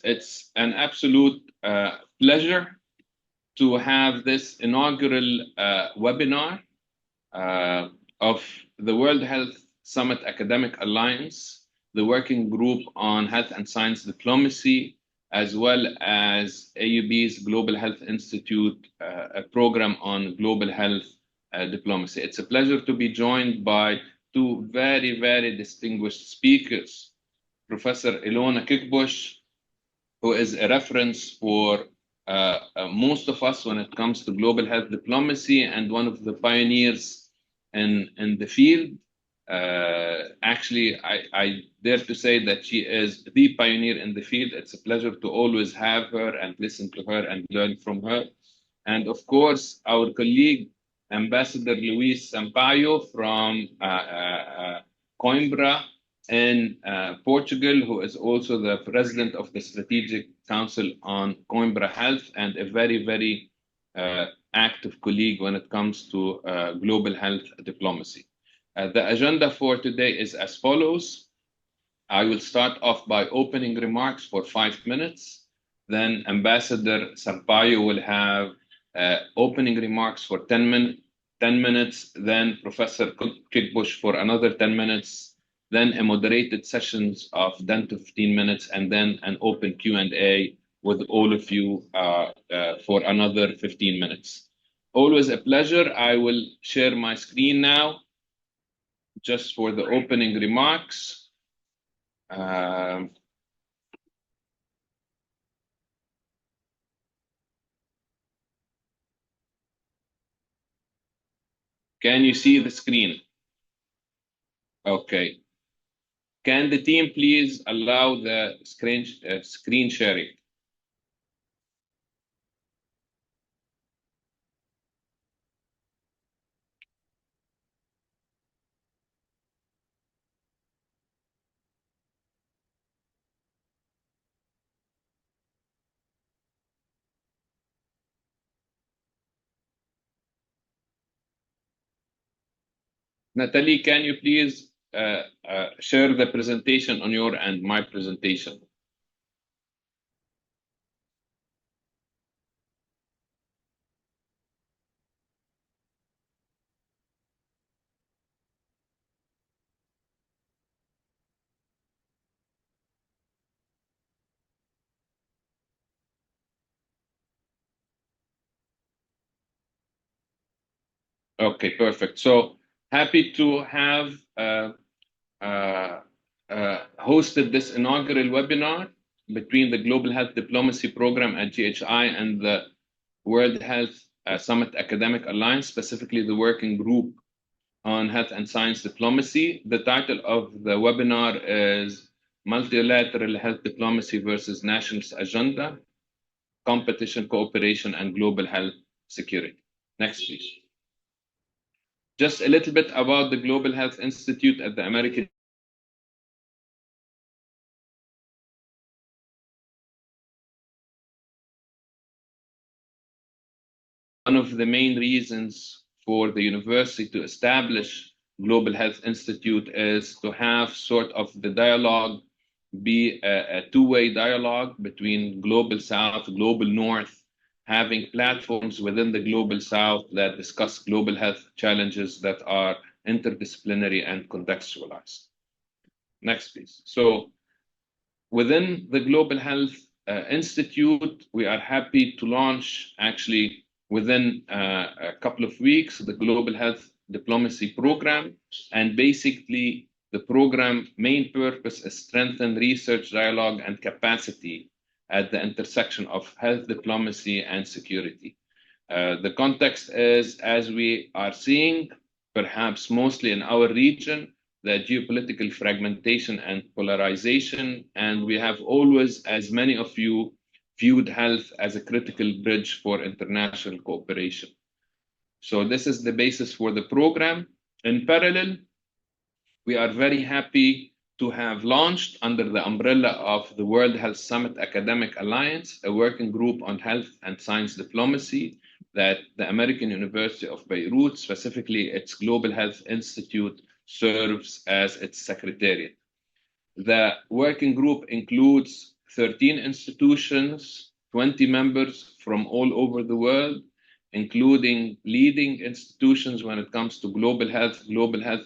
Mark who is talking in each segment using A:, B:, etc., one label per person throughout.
A: it's an absolute pleasure to have this inaugural webinar of the World Health Summit Academic Alliance, the working group on health and science diplomacy, as well as AUB's Global Health Institute, a program on global health diplomacy. It's a pleasure to be joined by two very, very distinguished speakers. Professor Ilona Kikbush, who is a reference for most of us when it comes to global health diplomacy and one of the pioneers in the field. Actually, I dare to say that she is the pioneer in the field. It's a pleasure to always have her and listen to her and learn from her. And of course, our colleague, Ambassador Luis Sampaio from Coimbra in Portugal, who is also the president of the Strategic Council on Coimbra Health and a very, very active colleague when it comes to global health diplomacy. The agenda for today is as follows. I will start off by opening remarks for 5 minutes. Then Ambassador Sampaio will have opening remarks for 10 minutes. Then Professor Kikbush for another 10 minutes. Then a moderated sessions of 10 to 15 minutes, and then an open Q&A with all of you for another 15 minutes. Always a pleasure. I will share my screen now just for the opening remarks. Can you see the screen? Okay. Can the team please allow the screen sharing? Natalie, can you please share the presentation on your end, my presentation? Okay, perfect. So happy to have hosted this inaugural webinar between the Global Health Diplomacy Program at GHI and the World Health Summit Academic Alliance, specifically the working group on health and science diplomacy. The title of the webinar is Multilateral Health Diplomacy versus Nationalist Agenda, Competition, Cooperation, and Global Health Security. Next, please. Just a little bit about the Global Health Institute at the American. One of the main reasons for the university to establish Global Health Institute is to have sort of the dialogue be a two-way dialogue between Global South, Global North, having platforms within the Global South that discuss global health challenges that are interdisciplinary and contextualized. Next, please. So within the Global Health Institute, we are happy to launch actually within a couple of weeks the Global Health Diplomacy Program. And basically, the program main purpose is strengthen research, dialogue, and capacity at the intersection of health diplomacy and security. The context is, as we are seeing, perhaps mostly in our region, the geopolitical fragmentation and polarization, and we have always, as many of you, viewed health as a critical bridge for international cooperation. So this is the basis for the program. In parallel, we are very happy to have launched under the umbrella of the World Health Summit Academic Alliance, a working group on health and science diplomacy that the American University of Beirut, specifically its Global Health Institute, serves as its secretariat. The working group includes 13 institutions, 20 members from all over the world, including leading institutions when it comes to global health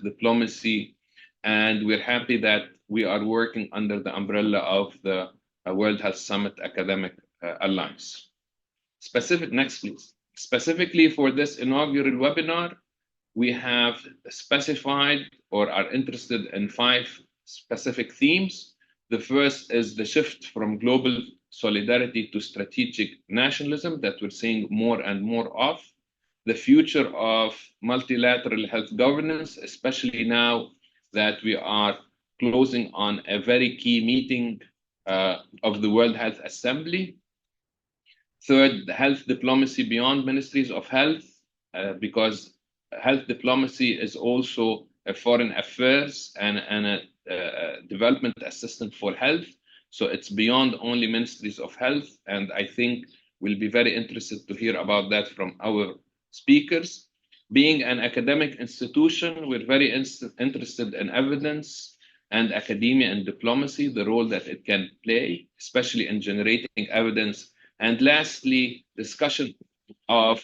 A: diplomacy. And we're happy that we are working under the umbrella of the World Health Summit Academic Alliance. Next, please. Specifically for this inaugural webinar, we have specified or are interested in 5 specific themes. The first is the shift from global solidarity to strategic nationalism that we're seeing more and more of. The future of multilateral health governance, especially now that we are closing on a very key meeting of the World Health Assembly. Third, health diplomacy beyond ministries of health, because health diplomacy is also a foreign affairs and a development assistant for health. So it's beyond only ministries of health. And I think we'll be very interested to hear about that from our speakers. Being an academic institution, we're very interested in evidence and academia and diplomacy, the role that it can play, especially in generating evidence. And lastly, discussion of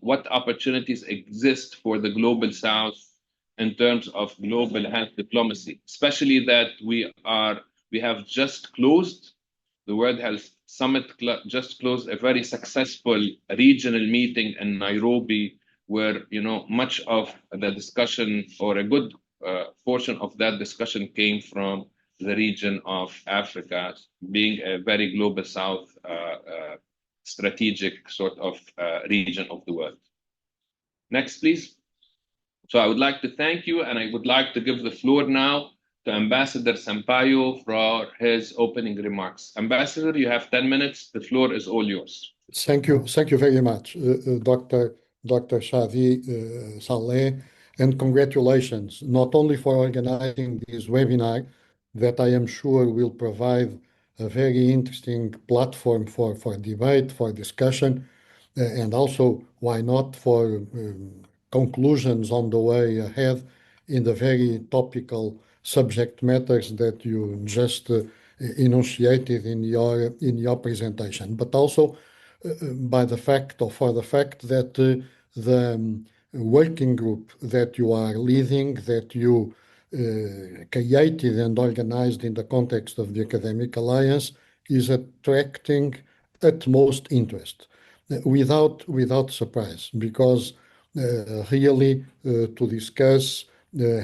A: what opportunities exist for the Global South in terms of global health diplomacy, especially that we have just closed the World Health Summit, just closed a very successful regional meeting in Nairobi, where much of the discussion or a good portion of that discussion came from the region of Africa, being a very global South strategic sort of region of the world. Next, please. So I would like to thank you, and I would like to give the floor now to Ambassador Sampaio for his opening remarks. Ambassador, you have 10 minutes. The floor is all yours.
B: Thank you very much, Dr. Shadi Saleh, and congratulations not only for organizing this webinar that I am sure will provide a very interesting platform for debate, for discussion, and also, why not, for conclusions on the way ahead in the very topical subject matters that you just enunciated in your presentation, but also by the fact or for the fact that the working group that you are leading, that you created and organized in the context of the Academic Alliance, is attracting utmost interest, without surprise, because really to discuss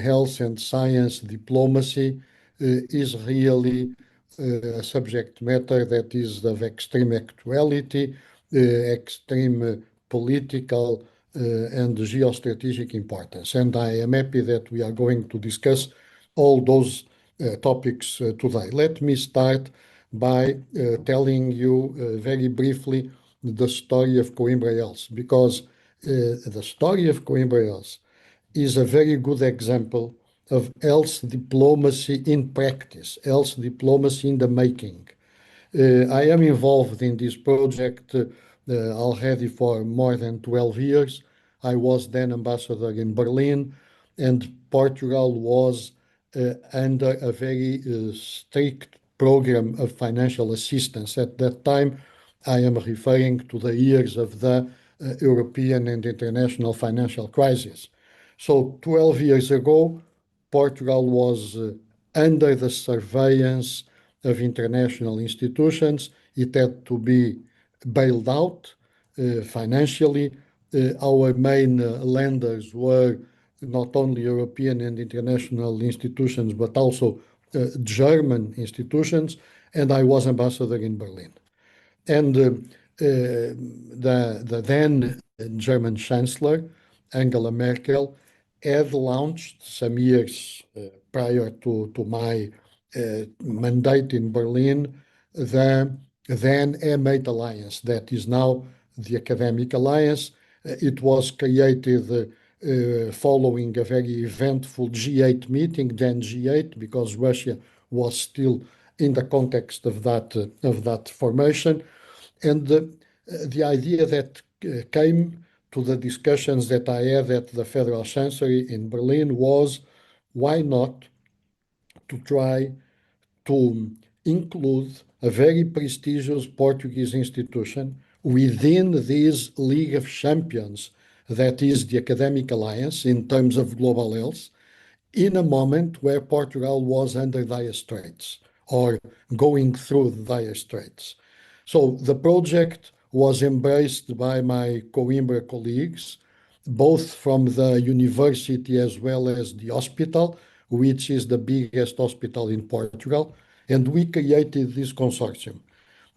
B: health and science diplomacy is really a subject matter that is of extreme actuality, extreme political and geostrategic importance. And I am happy that we are going to discuss all those topics today. Let me start by telling you very briefly the story of Coimbra Health, because the story of Coimbra Health is a very good example of health diplomacy in practice, health diplomacy in the making. I am involved in this project already for more than 12 years. I was then ambassador in Berlin, and Portugal was under a very strict program of financial assistance. At that time, I am referring to the years of the European and international financial crisis. So 12 years ago, Portugal was under the surveillance of international institutions. It had to be bailed out financially. Our main lenders were not only European and international institutions, but also German institutions, and I was ambassador in Berlin. And the then German Chancellor, Angela Merkel, had launched some years prior to my mandate in Berlin, the then M8 Alliance, that is now the Academic Alliance. It was created following a very eventful G8 meeting, then G8, because Russia was still in the context of that formation. And the idea that came to the discussions that I had at the Federal Chancellery in Berlin was, why not to try to include a very prestigious Portuguese institution within this League of Champions that is the Academic Alliance in terms of global health, in a moment where Portugal was under dire straits or going through dire straits. So the project was embraced by my Coimbra colleagues, both from the university as well as the hospital, which is the biggest hospital in Portugal, and we created this consortium.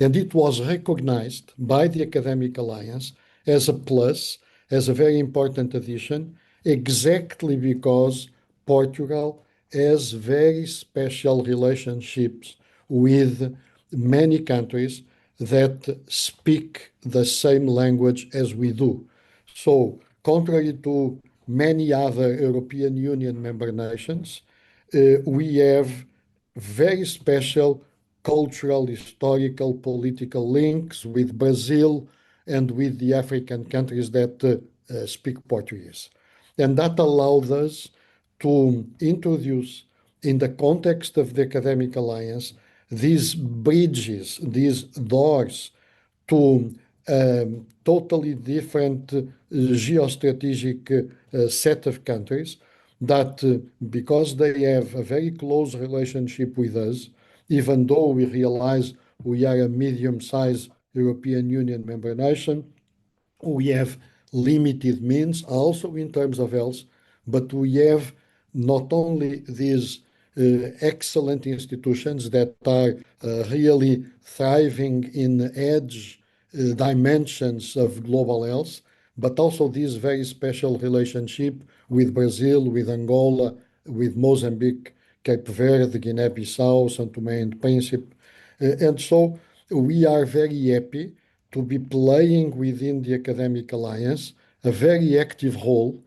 B: And it was recognized by the Academic Alliance as a plus, as a very important addition, exactly because Portugal has very special relationships with many countries that speak the same language as we do. So, contrary to many other European Union member nations, we have very special cultural, historical, political links with Brazil and with the African countries that speak Portuguese. And that allowed us to introduce, in the context of the Academic Alliance, these bridges, these doors to totally different geostrategic set of countries that, because they have a very close relationship with us, even though we realize we are a medium-sized European Union member nation, we have limited means also in terms of health, but we have not only these excellent institutions that are really thriving in edge dimensions of global health, but also this very special relationship with Brazil, with Angola, with Mozambique, Cape Verde, Guinea-Bissau, São Tomé and Príncipe. And so we are very happy to be playing within the Academic Alliance a very active role,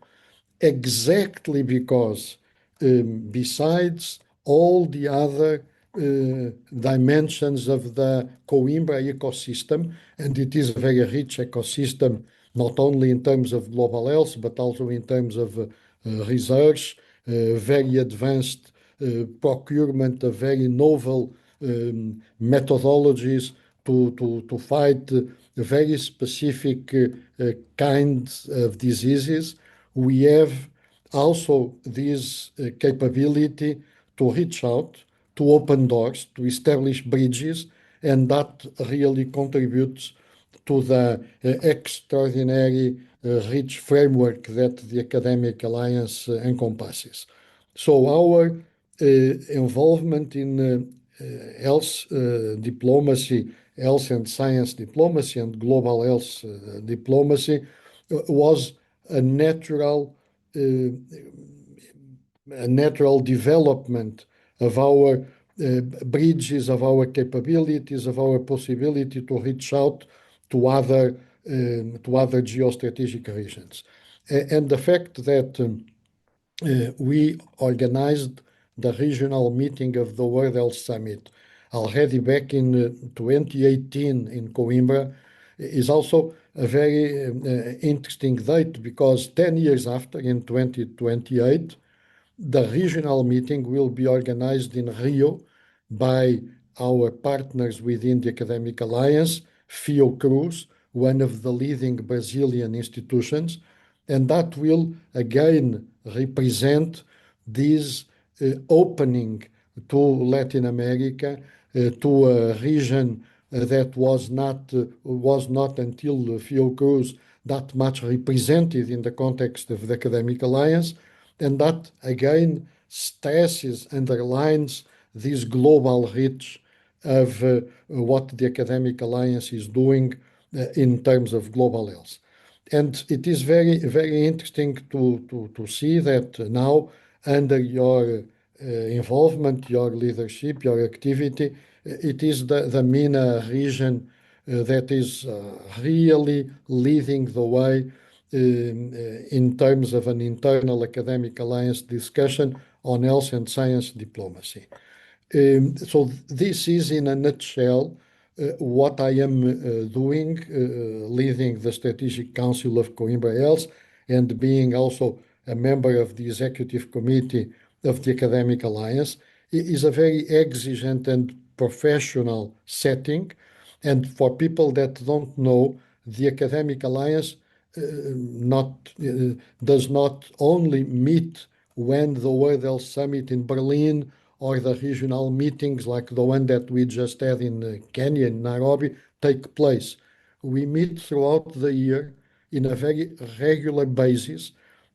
B: exactly because besides all the other dimensions of the Coimbra ecosystem, and it is a very rich ecosystem, not only in terms of global health, but also in terms of research, very advanced procurement of very novel methodologies to fight very specific kinds of diseases. We have also this capability to reach out, to open doors, to establish bridges, and that really contributes to the extraordinary rich framework that the Academic Alliance encompasses. So our involvement in health diplomacy, health and science diplomacy, and global health diplomacy was a natural development of our bridges, of our capabilities, of our possibility to reach out to other geostrategic regions. And the fact that we organized the regional meeting of the World Health Summit already back in 2018 in Coimbra is also a very interesting date, because 10 years after, in 2028, the regional meeting will be organized in Rio by our partners within the Academic Alliance, Fiocruz, one of the leading Brazilian institutions, and that will again represent this opening to Latin America, to a region that was not until Fiocruz that much represented in the context of the Academic Alliance, and that again stresses, underlines this global reach of what the Academic Alliance is doing in terms of global health. And it is very, very interesting to see that now, under your involvement, your leadership, your activity, it is the MENA region that is really leading the way in terms of an internal academic alliance discussion on health and science diplomacy. So this is, in a nutshell, what I am doing, leading the Strategic Council of Coimbra Health and being also a member of the Executive Committee of the Academic Alliance. Is a very exigent and professional setting. And for people that don't know, the Academic Alliance not does not only meet when the World Health Summit in Berlin or the regional meetings like the one that we just had in Kenya, in Nairobi, take place. We meet throughout the year in a very regular basis,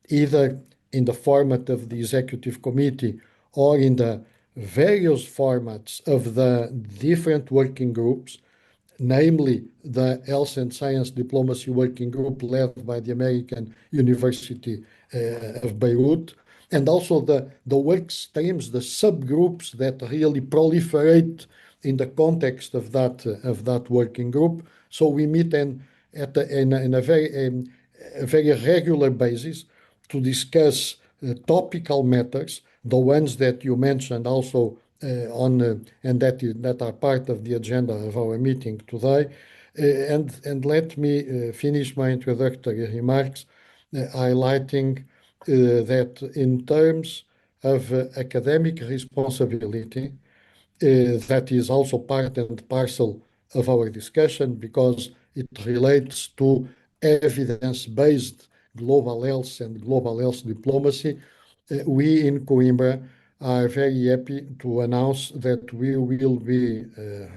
B: either in the format of the executive committee or in the various formats of the different working groups, namely the Health and Science Diplomacy Working Group led by the American University of Beirut, and also the work streams, the subgroups that really proliferate in the context of that working group. So we meet in a very regular basis to discuss topical matters, the ones that you mentioned also and that are part of the agenda of our meeting today. And let me finish my introductory remarks highlighting that in terms of academic responsibility, that is also part and parcel of our discussion because it relates to evidence-based global health and global health diplomacy. We in Coimbra are very happy to announce that we will be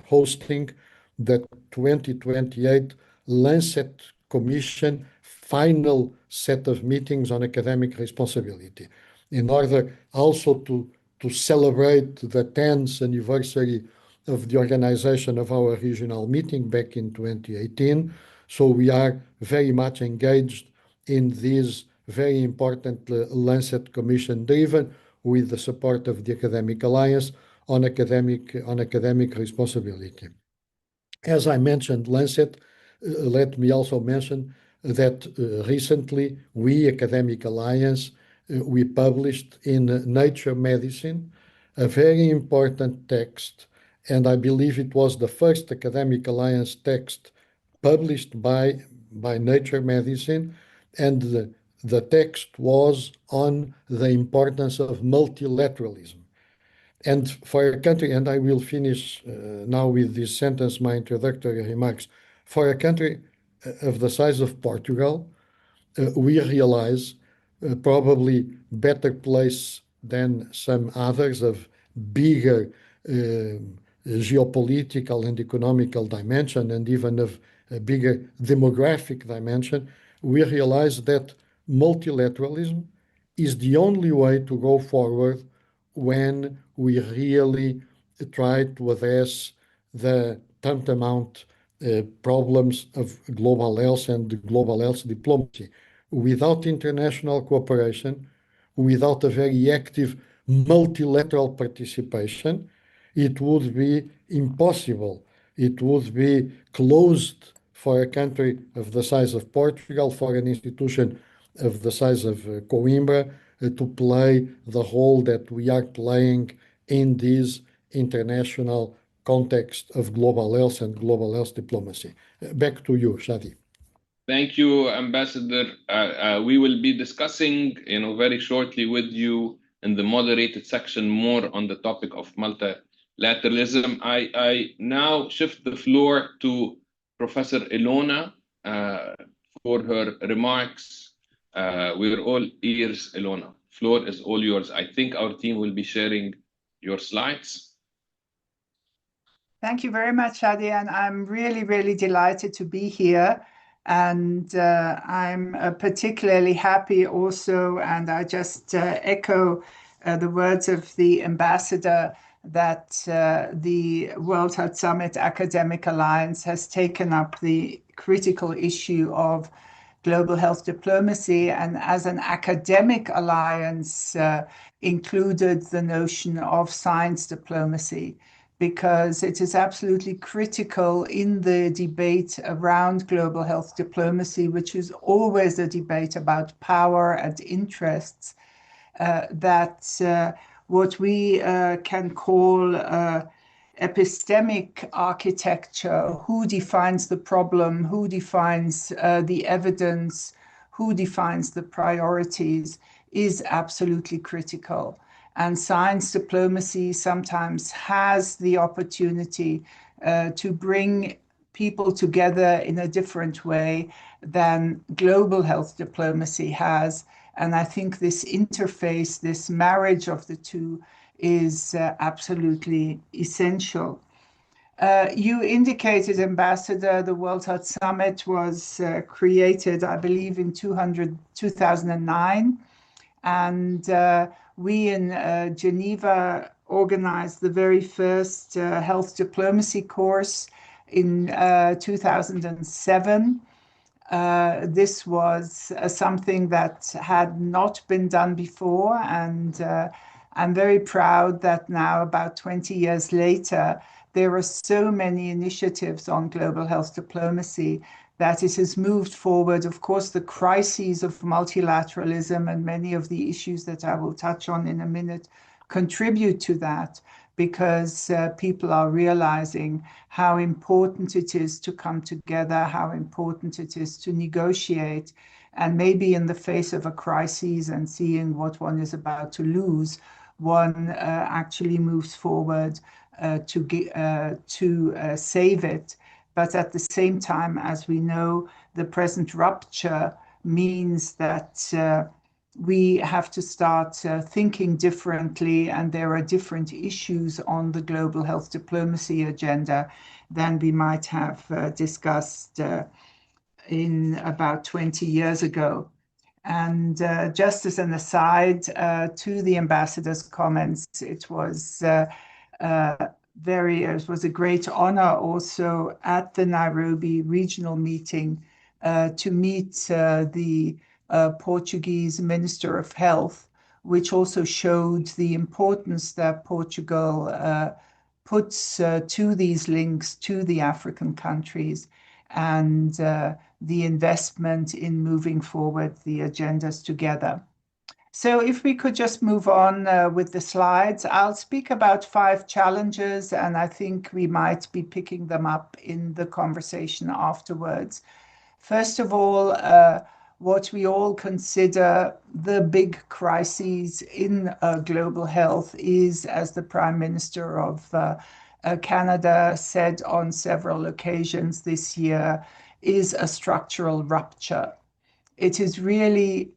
B: hosting the 2028 Lancet Commission final set of meetings on academic responsibility in order also to celebrate the 10th anniversary of the organization of our regional meeting back in 2018. So we are very much engaged in this very important Lancet Commission driven with the support of the Academic Alliance on academic responsibility. As I mentioned, Lancet, let me also mention that recently we, Academic Alliance, we published in Nature Medicine a very important text, and I believe it was the first Academic Alliance text published by Nature Medicine, and the text was on the importance of multilateralism. And for a country, and I will finish now with this sentence, my introductory remarks. For a country of the size of Portugal, we realize probably better place than some others of bigger geopolitical and economical dimension and even of a bigger demographic dimension, we realize that multilateralism is the only way to go forward when we really try to address the tantamount problems of global health and global health diplomacy. Without international cooperation, without a very active multilateral participation, it would be impossible. It would be closed for a country of the size of Portugal, for an institution of the size of Coimbra, to play the role that we are playing in this international context of global health and global health diplomacy. Back to you, Shadi.
A: Thank you, Ambassador. We will be discussing, very shortly with you in the moderated section more on the topic of multilateralism. I now shift the floor to Professor Ilona for her remarks. We're all ears, Ilona. Floor is all yours. I think our team will be sharing your slides.
C: Thank you very much, Shadi, and I'm really, really delighted to be here. And I'm particularly happy also, and I just echo the words of the ambassador that the World Health Summit Academic Alliance has taken up the critical issue of global health diplomacy, and as an academic alliance included the notion of science diplomacy, because it is absolutely critical in the debate around global health diplomacy, which is always a debate about power and interests, that what we can call epistemic architecture, who defines the problem, who defines the evidence, who defines the priorities, is absolutely critical. And science diplomacy sometimes has the opportunity to bring people together in a different way than global health diplomacy has. And I think this interface, this marriage of the two, is absolutely essential. You indicated, Ambassador, the World Health Summit was created, I believe, in 2009. And we in Geneva organized the very first health diplomacy course in 2007. This was something that had not been done before, and I'm very proud that now, about 20 years later, there are so many initiatives on global health diplomacy that it has moved forward. Of course, the crises of multilateralism and many of the issues that I will touch on in a minute contribute to that, because people are realizing how important it is to come together, how important it is to negotiate, and maybe in the face of a crisis and seeing what one is about to lose, one actually moves forward to save it. But at the same time, as we know, the present rupture means that we have to start thinking differently, and there are different issues on the global health diplomacy agenda than we might have discussed in about 20 years ago. And just as an aside to the ambassador's comments, it was it was a great honor also at the Nairobi regional meeting to meet the Portuguese Minister of Health, which also showed the importance that Portugal puts to these links to the African countries, and the investment in moving forward the agendas together. So if we could just move on with the slides, I'll speak about 5 challenges, and I think we might be picking them up in the conversation afterwards. First of all, what we all consider the big crises in global health is, as the Prime Minister of Canada said on several occasions this year, is a structural rupture. It is really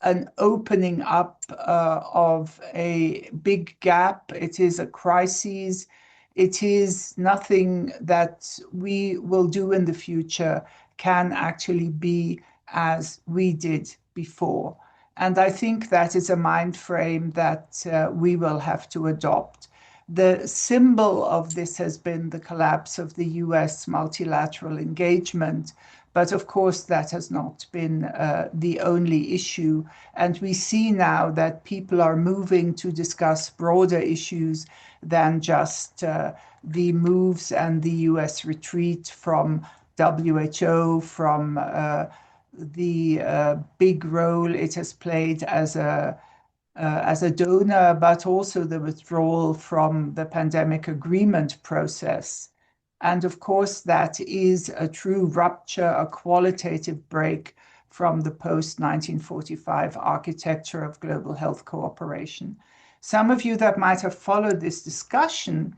C: an opening up of a big gap. It is a crisis. It is nothing that we will do in the future can actually be as we did before. And I think that is a mind frame that we will have to adopt. The symbol of this has been the collapse of the US multilateral engagement. But of course, that has not been the only issue. And we see now that people are moving to discuss broader issues than just the moves and the US retreat from WHO, from the big role it has played as a donor, but also the withdrawal from the pandemic agreement process. And of course, that is a true rupture, a qualitative break from the post-1945 architecture of global health cooperation. Some of you that might have followed this discussion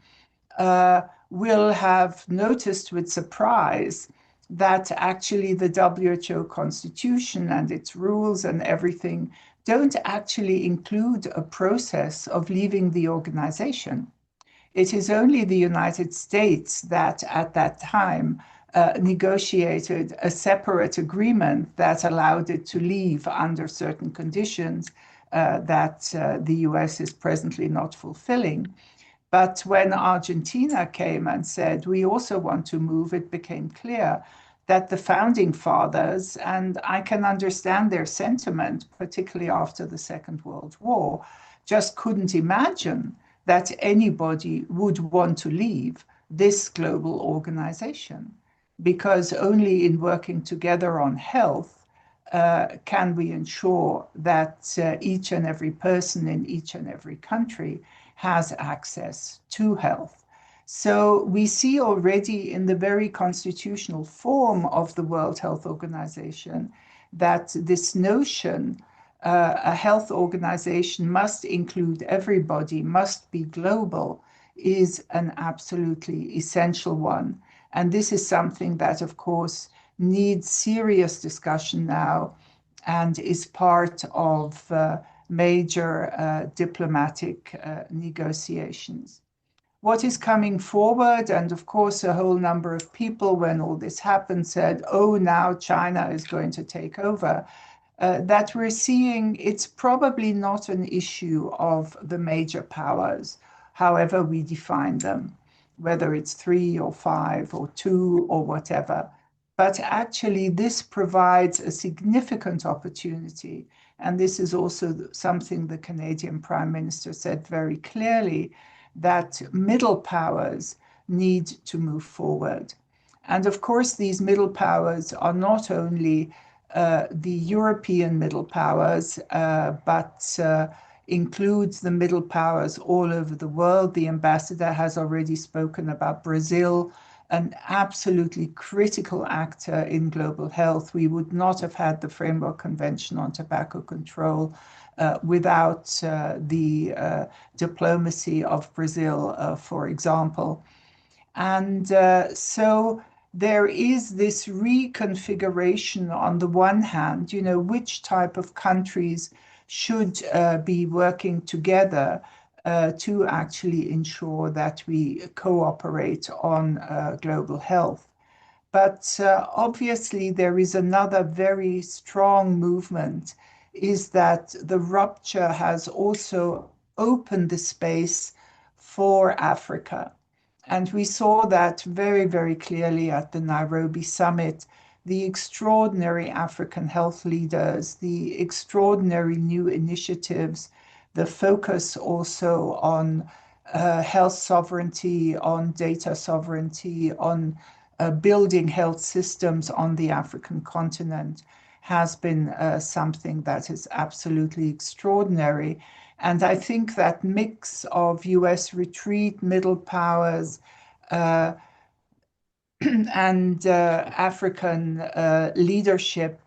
C: will have noticed with surprise that actually the WHO constitution and its rules and everything don't actually include a process of leaving the organization. It is only the United States that at that time negotiated a separate agreement that allowed it to leave under certain conditions that the US is presently not fulfilling. But when Argentina came and said, we also want to move, it became clear that the founding fathers, and I can understand their sentiment, particularly after the Second World War, just couldn't imagine that anybody would want to leave this global organization, because only in working together on health can we ensure that each and every person in each and every country has access to health. So we see already in the very constitutional form of the World Health Organization that this notion a health organization must include everybody, must be global, is an absolutely essential one. And this is something that, of course, needs serious discussion now and is part of major diplomatic negotiations. What is coming forward, and of course, a whole number of people, when all this happened, said, oh, now China is going to take over. That we're seeing it's probably not an issue of the major powers, however we define them, whether it's 3 or 5 or 2 or whatever. But actually, this provides a significant opportunity. And this is also something the Canadian Prime Minister said very clearly, that middle powers need to move forward. And of course, these middle powers are not only the European middle powers, but includes the middle powers all over the world. The ambassador has already spoken about Brazil, an absolutely critical actor in global health. We would not have had the Framework Convention on Tobacco Control without the diplomacy of Brazil, for example. And so there is this reconfiguration on the one hand, which type of countries should be working together to actually ensure that we cooperate on global health. But obviously, there is another very strong movement, is that the rupture has also opened the space for Africa. And we saw that very, very clearly at the Nairobi summit, the extraordinary African health leaders, the extraordinary new initiatives, the focus also on health sovereignty, on data sovereignty, on building health systems on the African continent has been something that is absolutely extraordinary. And I think that mix of US retreat, middle powers, and African leadership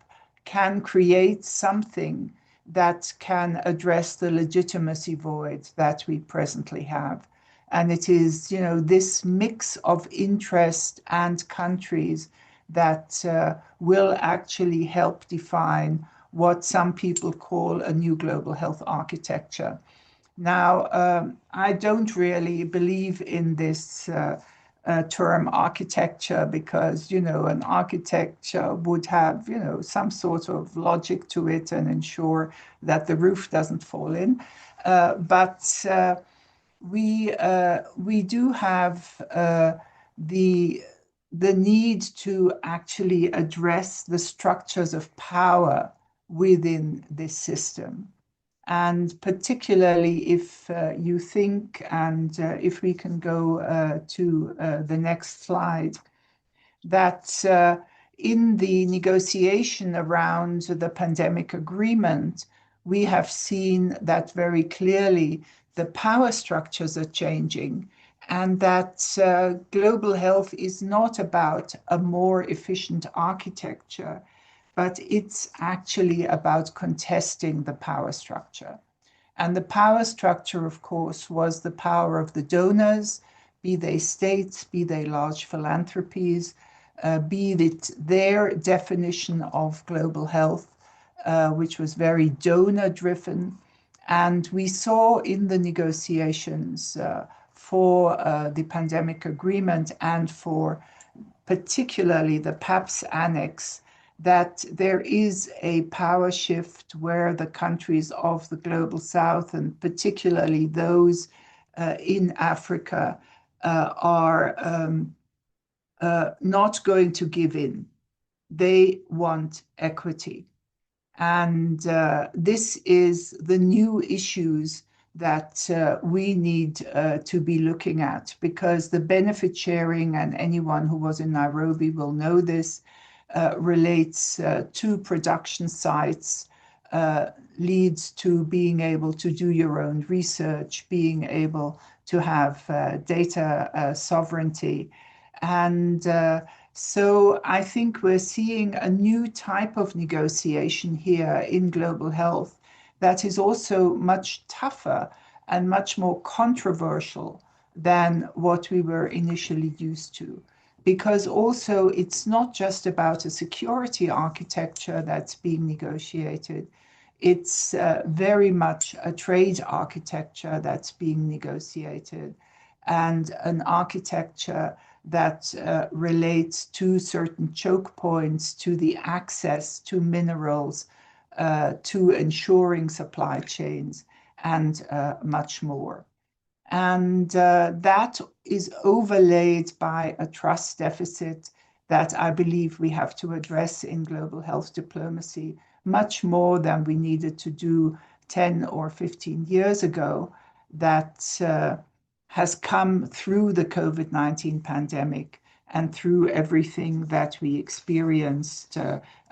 C: can create something that can address the legitimacy void that we presently have. And it is, this mix of interest and countries that will actually help define what some people call a new global health architecture. Now, I don't really believe in this term architecture because, an architecture would have, some sort of logic to it and ensure that the roof doesn't fall in. But we do have the need to actually address the structures of power within this system. And particularly if you think, and if we can go to the next slide, that in the negotiation around the pandemic agreement, we have seen that very clearly the power structures are changing, and that global health is not about a more efficient architecture, but it's actually about contesting the power structure. And the power structure, of course, was the power of the donors, be they states, be they large philanthropies, be it their definition of global health, which was very donor-driven. And we saw in the negotiations for the pandemic agreement and for particularly the PAPS annex, that there is a power shift where the countries of the global south, and particularly those in Africa, are not going to give in. They want equity. And this is the new issues that we need to be looking at, because the benefit sharing, and anyone who was in Nairobi will know this, relates to production sites, leads to being able to do your own research, being able to have data sovereignty. And so I think we're seeing a new type of negotiation here in global health that is also much tougher and much more controversial than what we were initially used to. Because also it's not just about a security architecture that's being negotiated, it's very much a trade architecture that's being negotiated, and an architecture that relates to certain choke points, to the access to minerals, to ensuring supply chains, and much more. And that is overlaid by a trust deficit that I believe we have to address in global health diplomacy much more than we needed to do 10 or 15 years ago, that has come through the COVID-19 pandemic and through everything that we experienced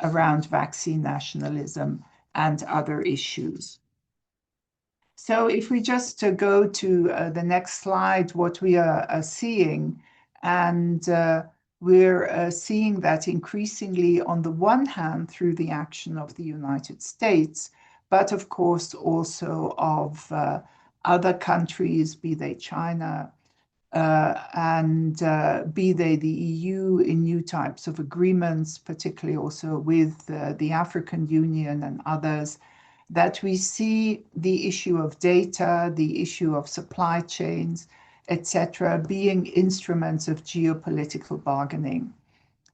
C: around vaccine nationalism and other issues. So if we just go to the next slide, what we are seeing, and we're seeing that increasingly on the one hand through the action of the United States, but of course also of other countries, be they China, and be they the EU in new types of agreements, particularly also with the African Union and others, that we see the issue of data, the issue of supply chains, etc., being instruments of geopolitical bargaining.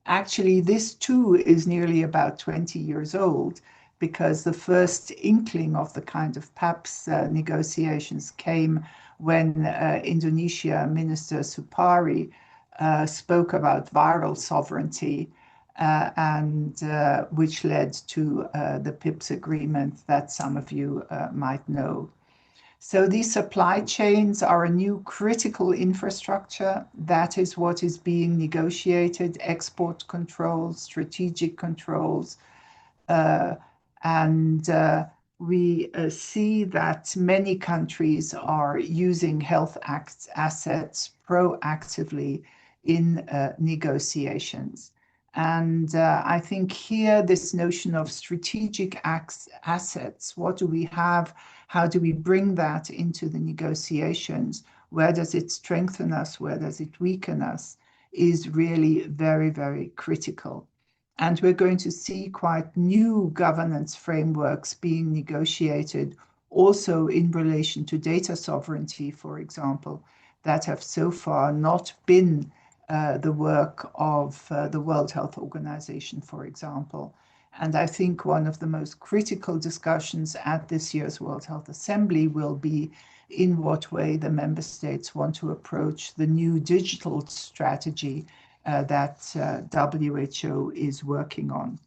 C: Actually, this too is nearly about 20 years old, because the first inkling of the kind of PAPS negotiations came when Indonesia Minister Supari spoke about viral sovereignty, and which led to the PIPS agreement that some of you might know. So these supply chains are a new critical infrastructure. That is what is being negotiated: export controls, strategic controls, and we see that many countries are using health assets proactively in negotiations. And I think here this notion of strategic assets, what do we have? How do we bring that into the negotiations? Where does it strengthen us? Where does it weaken us? Is really very, very critical. And we're going to see quite new governance frameworks being negotiated also in relation to data sovereignty, for example, that have so far not been the work of the World Health Organization, for example. And I think one of the most critical discussions at this year's World Health Assembly will be in what way the member states want to approach the new digital strategy that WHO is working on.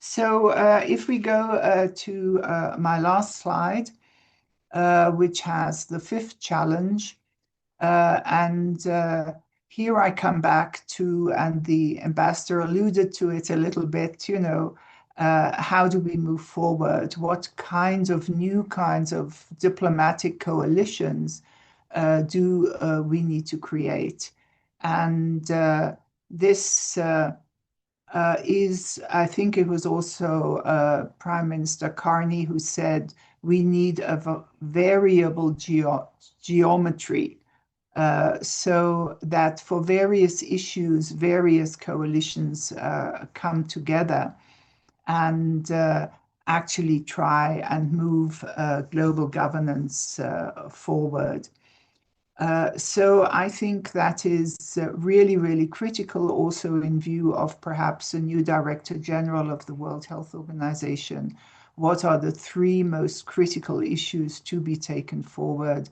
C: So if we go to my last slide, which has the fifth challenge, and here I come back to, and the ambassador alluded to it a little bit, you know, how do we move forward? What kinds of new kinds of diplomatic coalitions do we need to create? And this is, I think it was also Prime Minister Carney who said, we need a variable geometry, so that for various issues, various coalitions come together and actually try and move global governance forward. So I think that is really, really critical also in view of perhaps a new Director General of the World Health Organization. What are the three most critical issues to be taken forward,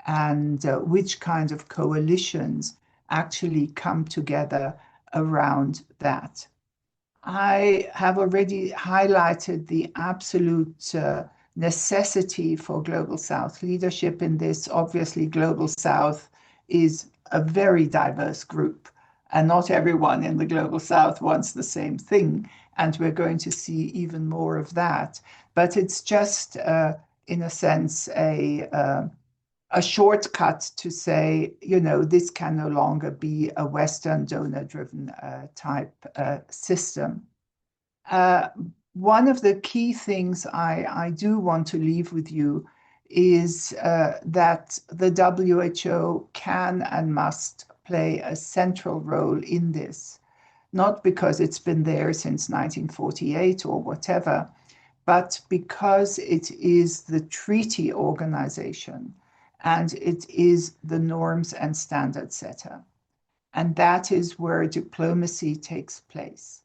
C: and which kind of coalitions actually come together around that? I have already highlighted the absolute necessity for Global South leadership in this. Obviously, Global South is a very diverse group, and not everyone in the Global South wants the same thing, and we're going to see even more of that. But it's just, in a sense, a shortcut to say, you know, this can no longer be a Western donor-driven type system. one of the key things I do want to leave with you is that the WHO can and must play a central role in this, not because it's been there since 1948 or whatever, but because it is the treaty organization and it is the norms and standard setter. And that is where diplomacy takes place.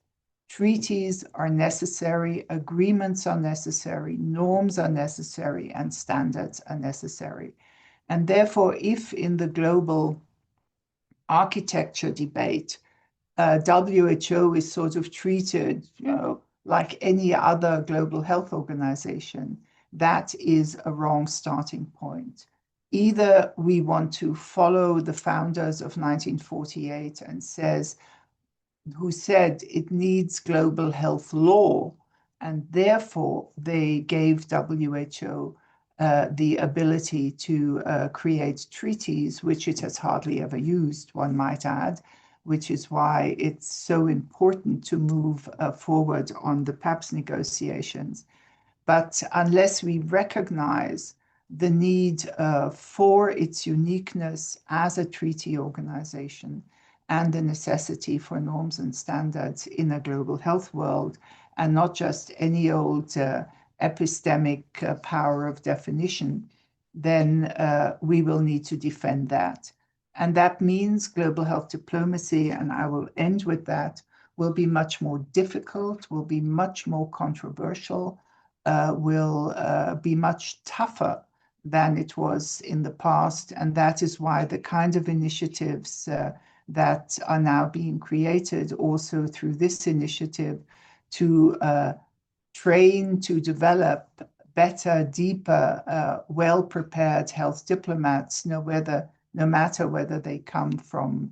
C: Treaties are necessary, agreements are necessary, norms are necessary, and standards are necessary. And therefore, if in the global architecture debate, WHO is sort of treated, like any other global health organization, that is a wrong starting point. Either we want to follow the founders of 1948 and who said it needs global health law, and therefore they gave WHO the ability to create treaties, which it has hardly ever used, one might add, which is why it's so important to move forward on the PAPS negotiations. But unless we recognize the need for its uniqueness as a treaty organization and the necessity for norms and standards in a global health world, and not just any old epistemic power of definition, then we will need to defend that. And that means global health diplomacy, and I will end with that, will be much more difficult, will be much more controversial, will be much tougher than it was in the past. And that is why the kind of initiatives that are now being created also through this initiative to train, to develop better, deeper, well-prepared health diplomats, no matter whether they come from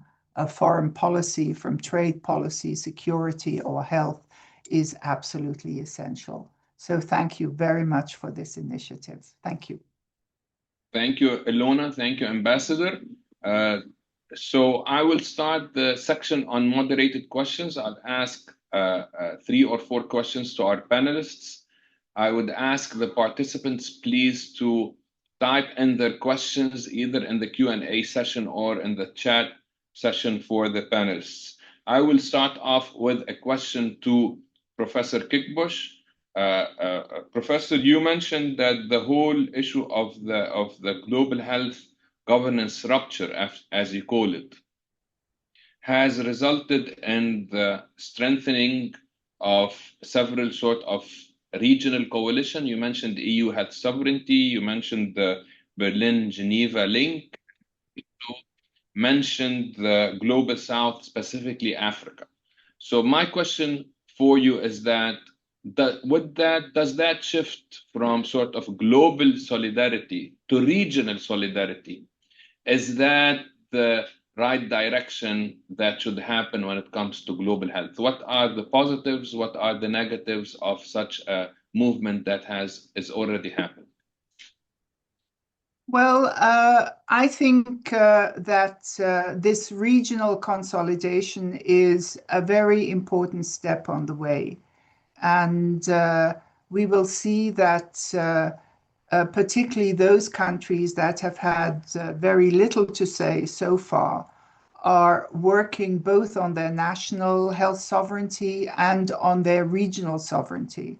C: foreign policy, from trade policy, security, or health, is absolutely essential. So thank you very much for this initiative. Thank you.
A: Thank you, Ilona. Thank you, Ambassador. So I will start the section on moderated questions. I'll ask 3 or 4 questions to our panelists. I would ask the participants, please, to type in their questions either in the Q&A session or in the chat session for the panelists. I will start off with a question to Professor Kickbush. Professor, you mentioned that the whole issue of the global health governance rupture, as you call it, has resulted in the strengthening of several sort of regional coalition. You mentioned EU health sovereignty. You mentioned the Berlin-Geneva link. You mentioned the global South, specifically Africa. So my question for you is that does that shift from sort of global solidarity to regional solidarity? Is that the right direction that should happen when it comes to global health? What are the positives? What are the negatives of such a movement that is already happened?
C: Well, I think that this regional consolidation is a very important step on the way. And we will see that particularly those countries that have had very little to say so far are working both on their national health sovereignty and on their regional sovereignty.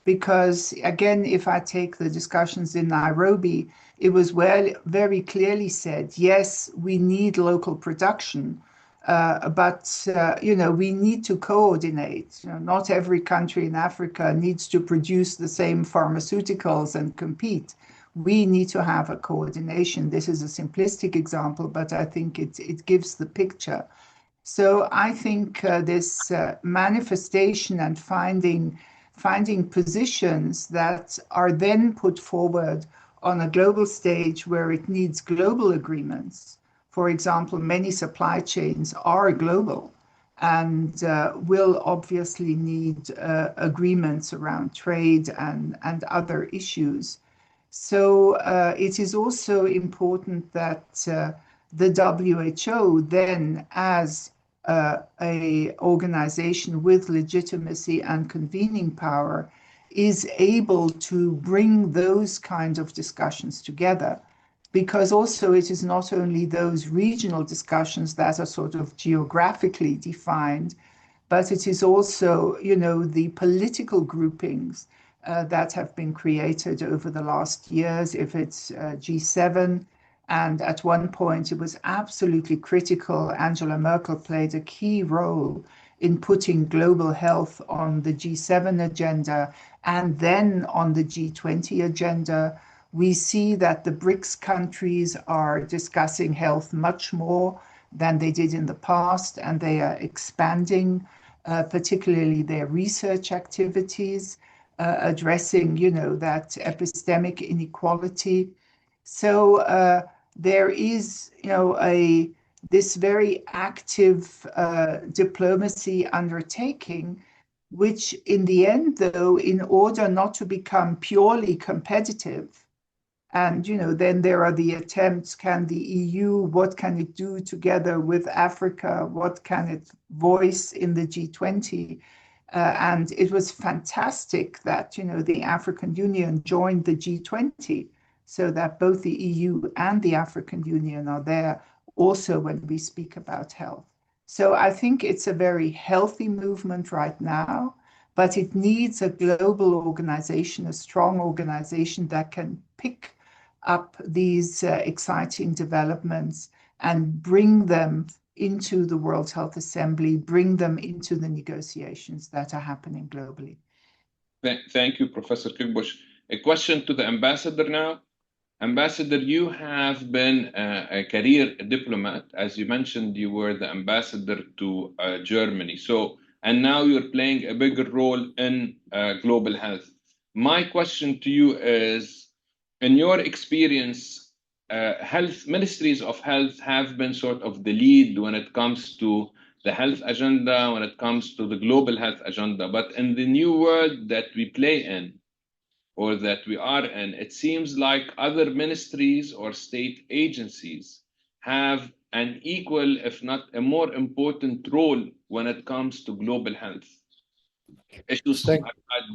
C: Because again, if I take the discussions in Nairobi, it was very clearly said, yes, we need local production, but we need to coordinate. Not every country in Africa needs to produce the same pharmaceuticals and compete. We need to have a coordination. This is a simplistic example, but I think it gives the picture. So I think this manifestation and finding positions that are then put forward on a global stage where it needs global agreements. For example, many supply chains are global and will obviously need agreements around trade and other issues. So it is also important that the WHO then, as a organization with legitimacy and convening power is able to bring those kind of discussions together, because also it is not only those regional discussions that are sort of geographically defined, but it is also, the political groupings that have been created over the last years, if it's G7. And at one point, it was absolutely critical. Angela Merkel played a key role in putting global health on the G7 agenda and then on the G20 agenda. We see that the BRICS countries are discussing health much more than they did in the past, and they are expanding, particularly their research activities, addressing, that epistemic inequality. So there is, this very active diplomacy undertaking, which in the end, though, in order not to become purely competitive, and then there are the attempts, can the EU, what can it do together with Africa? What can it voice in the G20? And it was fantastic that, the African Union joined the G20, so that both the EU and the African Union are there also when we speak about health. So I think it's a very healthy movement right now, but it needs a global organization, a strong organization that can pick up these exciting developments and bring them into the World Health Assembly, bring them into the negotiations that are happening globally.
A: Thank you, Professor Kirkbush. A question to the ambassador now. Ambassador, you have been a career diplomat. As you mentioned, you were the ambassador to Germany. And now you're playing a bigger role in global health. My question to you is, in your experience, health ministries of health have been sort of the lead when it comes to the health agenda, when it comes to the global health agenda. But in the new world that we play in, or that we are in, it seems like other ministries or state agencies have an equal, if not a more important role when it comes to global health issues,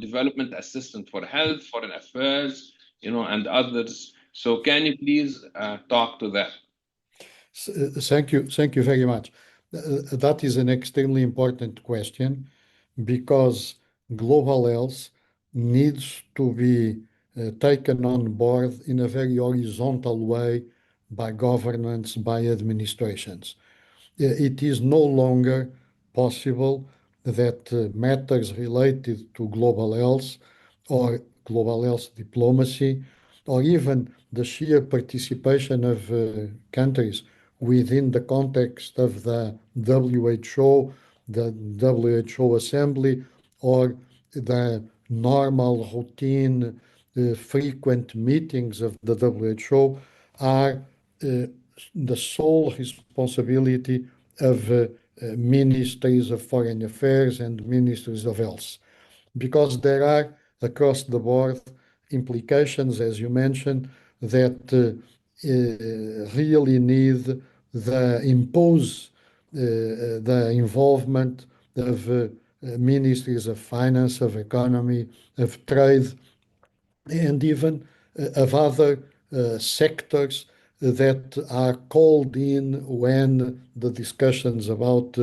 A: development assistance for health, foreign affairs, and others. So can you please talk to that?
B: Thank you very much. That is an extremely important question, because global health needs to be taken on board in a very horizontal way by governments, by administrations. It is no longer possible that matters related to global health or global health diplomacy, or even the sheer participation of countries within the context of the WHO, the WHO Assembly, or the normal, routine, frequent meetings of the WHO are the sole responsibility of ministries of foreign affairs and ministries of health, because there are across the board implications, as you mentioned, that really need impose the involvement of ministries of finance, of economy, of trade, and even of other sectors that are called in when the discussions about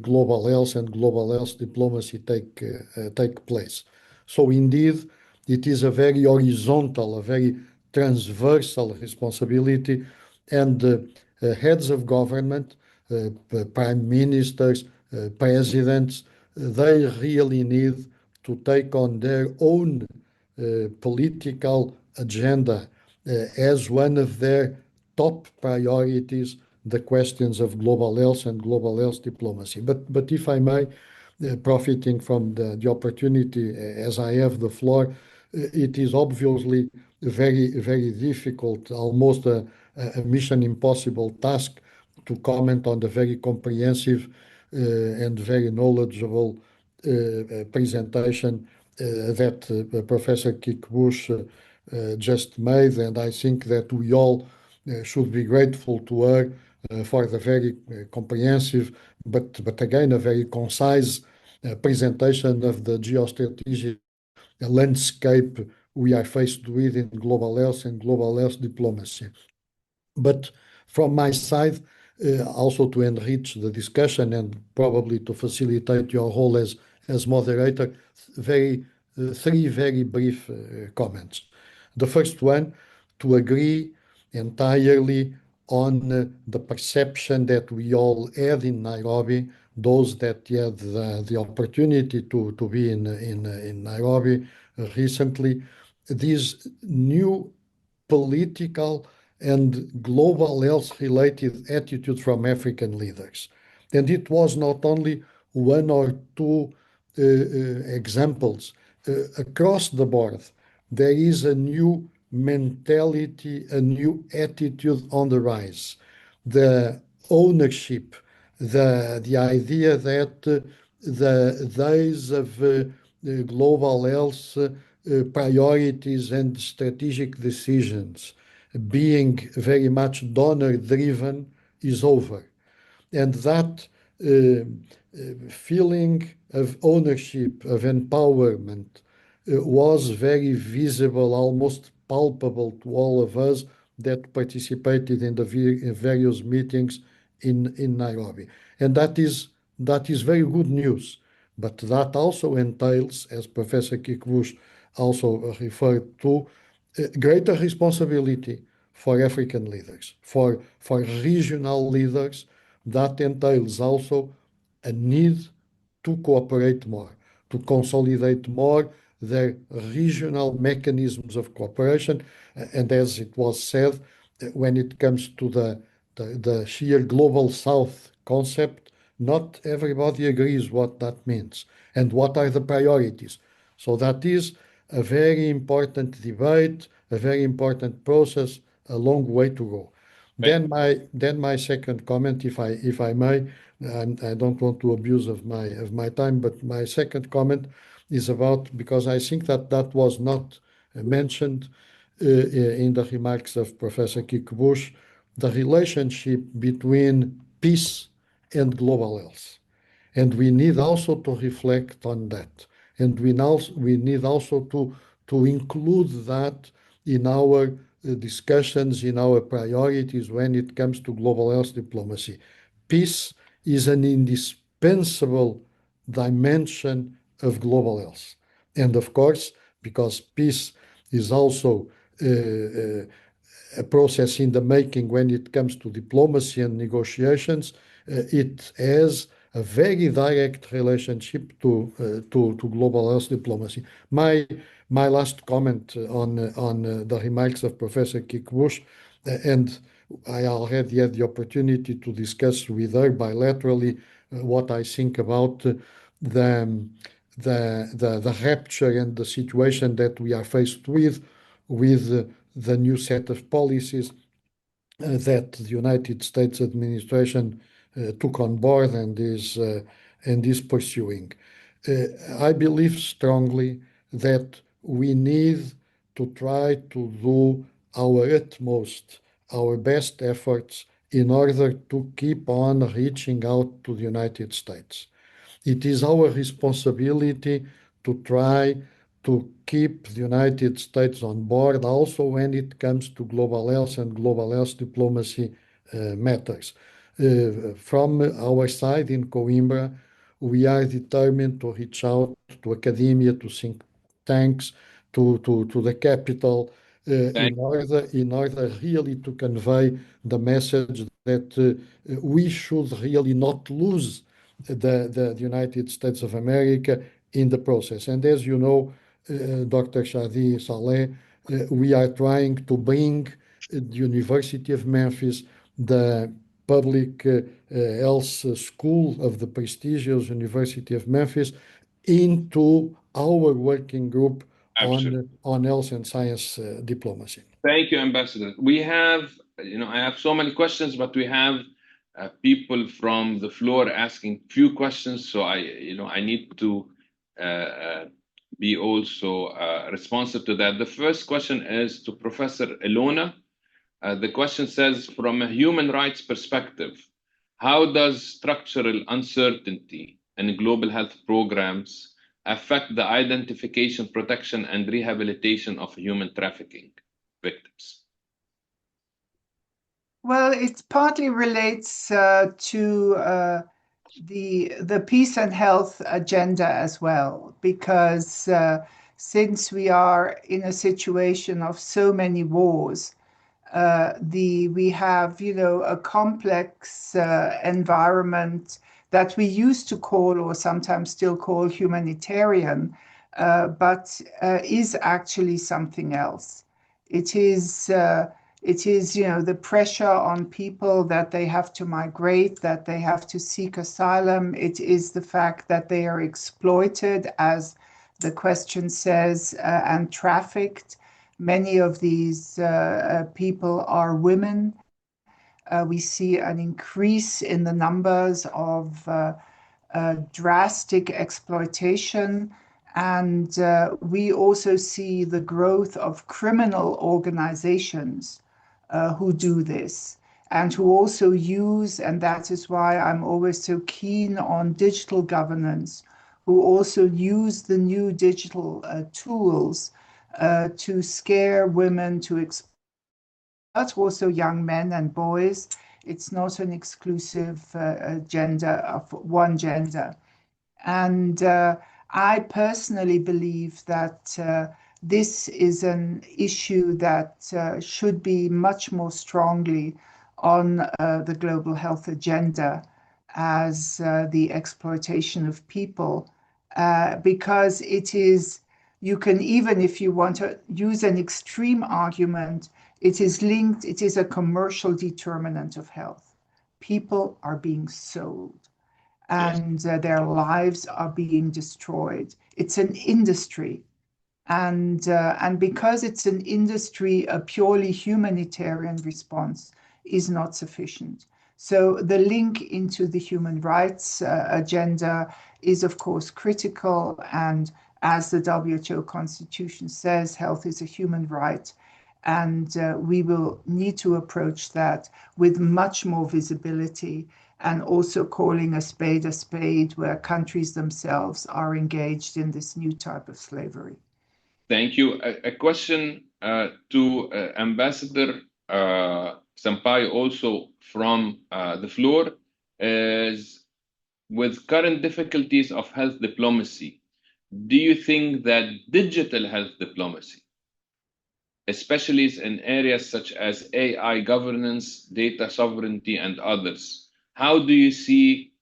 B: global health and global health diplomacy take place. So indeed, it is a very horizontal, a very transversal responsibility, and heads of government, prime ministers, presidents, they really need to take on their own political agenda as one of their top priorities the questions of global health and global health diplomacy. But if I may, profiting from the opportunity as I have the floor, it is obviously very, very difficult, almost a mission impossible task to comment on the very comprehensive and very knowledgeable presentation that Professor Kirkbush just made, and I think that we all should be grateful to her for the very comprehensive, but again, a very concise presentation of the geostrategic landscape we are faced with in global health and global health diplomacy. But from my side, also to enrich the discussion and probably to facilitate your role as moderator, three very brief comments. The first one, to agree entirely on the perception that we all had in Nairobi, those that had the opportunity to be in Nairobi recently, this new political and global health-related attitude from African leaders. And it was not only one or two examples. Across the board, there is a new mentality, a new attitude on the rise. The ownership, the idea that the days of global health priorities and strategic decisions being very much donor-driven is over. And that feeling of ownership, of empowerment, was very visible, almost palpable to all of us that participated in the various meetings in Nairobi. And that is very good news. But that also entails, as Professor Kikbush also referred to, greater responsibility for African leaders, for regional leaders. That entails also a need to cooperate more, to consolidate more their regional mechanisms of cooperation. And as it was said, when it comes to the sheer global south concept, not everybody agrees what that means and what are the priorities. So that is a very important debate, a very important process, a long way to go.
A: Right.
B: Then my second comment, if I may, and I don't want to abuse of my time, but my second comment is about, because I think that was not mentioned in the remarks of Professor Kikbush, the relationship between peace and global health. And we need also to reflect on that. And we need also to include that in our discussions, in our priorities when it comes to global health diplomacy. Peace is an indispensable dimension of global health. And of course, because peace is also a process in the making when it comes to diplomacy and negotiations, it has a very direct relationship to global health diplomacy. My last comment on the remarks of Professor Kikbush, and I already had the opportunity to discuss with her bilaterally what I think about the rapture and the situation that we are faced with the new set of policies that the United States administration took on board and is pursuing. I believe strongly that we need to try to do our utmost, our best efforts in order to keep on reaching out to the United States. It is our responsibility to try to keep the United States on board also when it comes to global health and global health diplomacy matters. From our side in Coimbra, we are determined to reach out to academia, to think tanks, to the capital, in order really to convey the message that we should really not lose the United States of America in the process. And as you know, Dr. Shadi Saleh, we are trying to bring the University of Memphis, the public health school of the prestigious University of Memphis, into our working group on health and science diplomacy.
A: Thank you, Ambassador. We have, I have so many questions, but we have people from the floor asking few questions. So I need to be also responsive to that. The first question is to Professor Elona. The question says, from a human rights perspective, how does structural uncertainty in global health programs affect the identification, protection, and rehabilitation of human trafficking victims?
C: Well, it partly relates to the peace and health agenda as well, because since we are in a situation of so many wars, we have, a complex environment that we used to call, or sometimes still call, humanitarian, but is actually something else. It is, the pressure on people that they have to migrate, that they have to seek asylum. It is the fact that they are exploited, as the question says, and trafficked. Many of these people are women. We see an increase in the numbers of drastic exploitation. And we also see the growth of criminal organizations who do this and who also use, and that is why I'm always so keen on digital governance, who also use the new digital tools to scare women, but also young men and boys. It's not an exclusive gender of one gender. And I personally believe that this is an issue that should be much more strongly on the global health agenda as the exploitation of people, because it is, you can, even if you want to use an extreme argument, it is linked, it is a commercial determinant of health. People are being sold and their lives are being destroyed. It's an industry. And because it's an industry, a purely humanitarian response is not sufficient. So the link into the human rights agenda is, of course, critical. And as the WHO Constitution says, health is a human right. And we will need to approach that with much more visibility, and also calling a spade, where countries themselves are engaged in this new type of slavery.
A: Thank you. A question to Ambassador Sampaio, also from the floor, is, with current difficulties of health diplomacy, do you think that digital health diplomacy, especially in areas such as AI governance, data sovereignty, and others, how do you see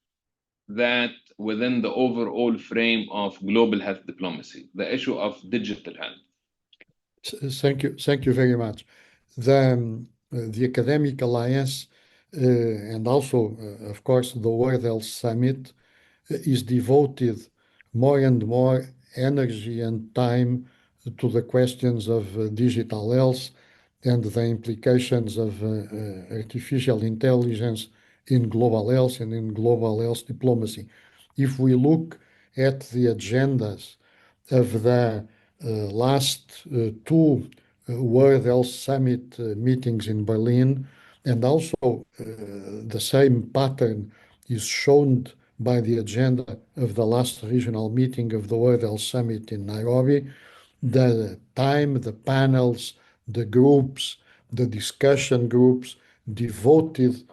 A: that within the overall frame of global health diplomacy, the issue of digital health?
B: Thank you very much. The Academic Alliance and also, of course, the World Health Summit is devoted more and more energy and time to the questions of digital health and the implications of artificial intelligence in global health and in global health diplomacy. If we look at the agendas of the last two World Health Summit meetings in Berlin, and also the same pattern is shown by the agenda of the last regional meeting of the World Health Summit in Nairobi. The time, the panels, the groups, the discussion groups devoted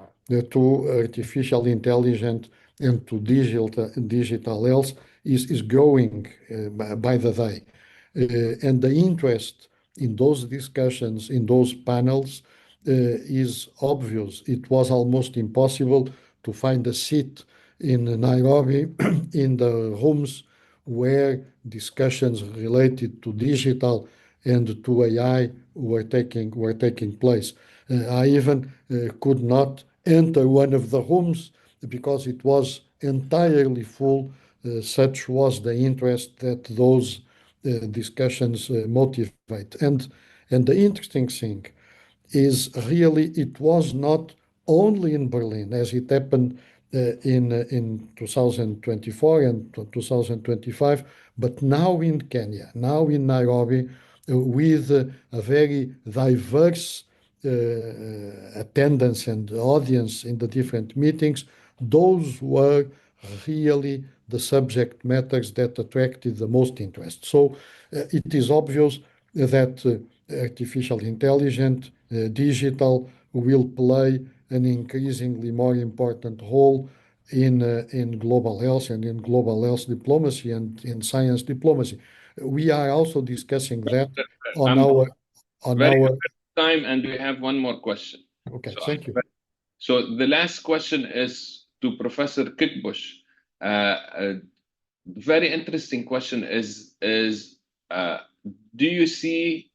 B: to artificial intelligence and to digital health is growing by the day. And the interest in those discussions, in those panels, is obvious. It was almost impossible to find a seat in Nairobi in the rooms where discussions related to digital and to AI were taking place. I even could not enter one of the rooms because it was entirely full. Such was the interest that those discussions motivate. And the interesting thing is, really, it was not only in Berlin, as it happened in 2024 and 2025, but now in Kenya, now in Nairobi, with a very diverse attendance and audience in the different meetings, those were really the subject matters that attracted the most interest. So it is obvious that artificial intelligence, digital, will play an increasingly more important role in global health and in global health diplomacy and in science diplomacy. We are also discussing that on our
A: time, and we have one more question.
B: Okay, thank you.
A: So the last question is to Professor Kickbush. A very interesting question is do you see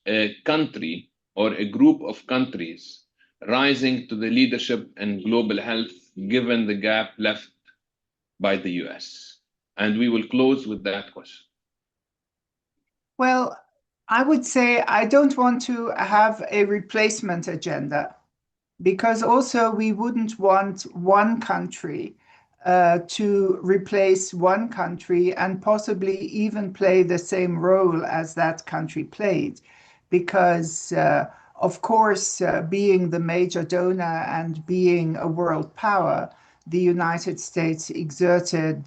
A: a country or a group of countries rising to the leadership in global health given the gap left by the US? And we will close with that question.
C: Well, I would say I don't want to have a replacement agenda, because also we wouldn't want one country to replace one country and possibly even play the same role as that country played. Because, of course, being the major donor and being a world power, the United States exerted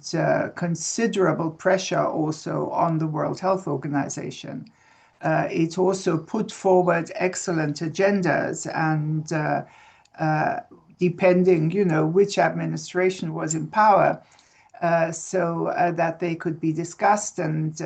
C: considerable pressure also on the World Health Organization. It also put forward excellent agendas, and depending, which administration was in power, so that they could be discussed and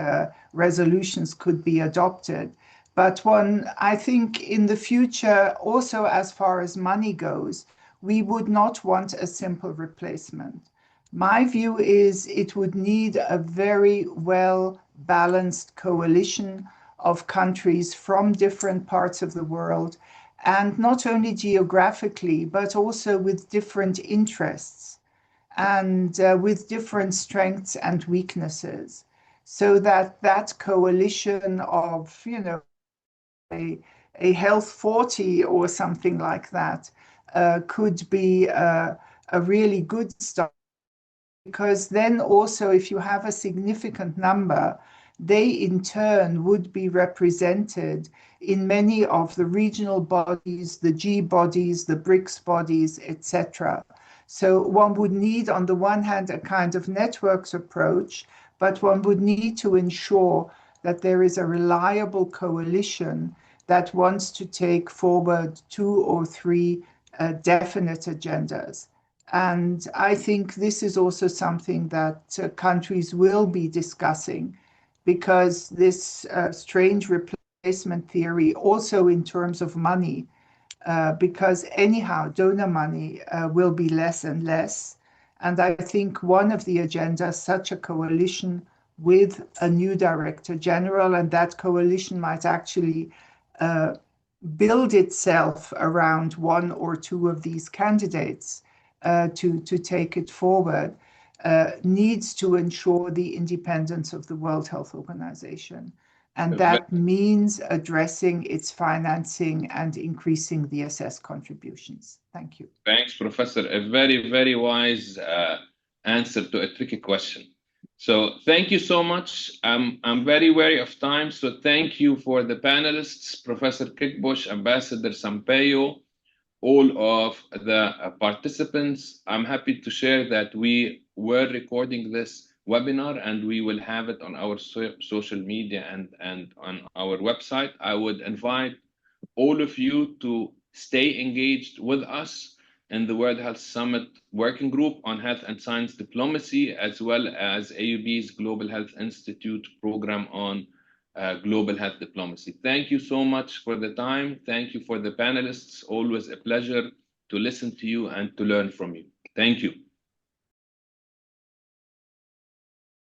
C: resolutions could be adopted. But I think in the future, also as far as money goes, we would not want a simple replacement. My view is it would need a very well-balanced coalition of countries from different parts of the world, and not only geographically, but also with different interests and with different strengths and weaknesses, so that that coalition of, a Health 40 or something like that could be a really good start. Because then also, if you have a significant number, they in turn would be represented in many of the regional bodies, the G bodies, the BRICS bodies, etc. So one would need, on the one hand, a kind of networks approach, but one would need to ensure that there is a reliable coalition that wants to take forward 2 or 3 definite agendas. And I think this is also something that countries will be discussing, because this strange replacement theory, also in terms of money, because anyhow, donor money will be less and less. And I think one of the agendas, such a coalition with a new director general, and that coalition might actually build itself around 1 or 2 of these candidates to take it forward, needs to ensure the independence of the World Health Organization. And that means addressing its financing and increasing the SS contributions. Thank you.
A: Thanks, Professor. A very, very wise answer to a tricky question. So thank you so much. I'm very wary of time, so thank you for the panelists, Professor Kickbush, Ambassador Sampaio, all of the participants. I'm happy to share that we were recording this webinar and we will have it on our social media and on our website. I would invite all of you to stay engaged with us in the World Health Summit Working Group on Health and Science Diplomacy, as well as AUB's Global Health Institute program on global health diplomacy. Thank you so much for the time. Thank you for the panelists. Always a pleasure to listen to you and to learn from you. Thank you.